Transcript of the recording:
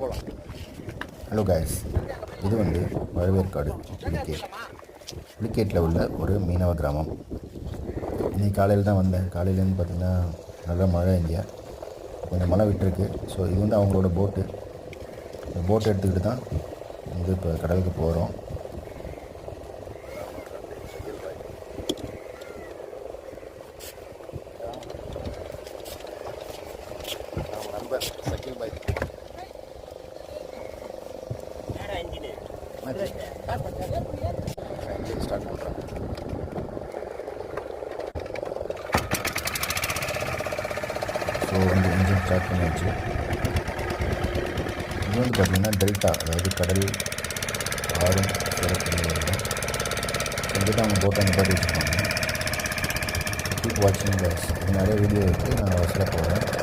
போகலாம். Hello guys, இது வந்து பழவேற்காடு புலிகேட். புலிகேட்டில் உள்ள ஒரு மீனவ கிராமம். இன்றைக்கி காலையில் தான் வந்தேன். காலையிலேருந்து பார்த்திங்கன்னா நல்ல மழை, இங்கே கொஞ்சம் மழை விட்டுருக்கு. ஸோ இது வந்து அவங்களோட போட்டு. இந்த போட்டை எடுத்துக்கிட்டு தான் வந்து இப்போ கடலுக்கு போகிறோம். நண்பர் சக்கில் பாய் ஸ்டார்ட் பண்ணுறேன். ஸோ வந்து இன்ஜின் ஸ்டார்ட் பண்ணியாச்சு. இது வந்து பார்த்திங்கன்னா டெல்டா, அதாவது கடல் ஆறும் சிறப்பு இருக்கும். இங்கே தான் அவங்க போட்டை நிப்பாட்டி வச்சுருப்பாங்க. கீப் வாட்சிங் கைஸ். இது நிறைய வீடியோ இருக்குது, நான் அவசர போகிறேன்.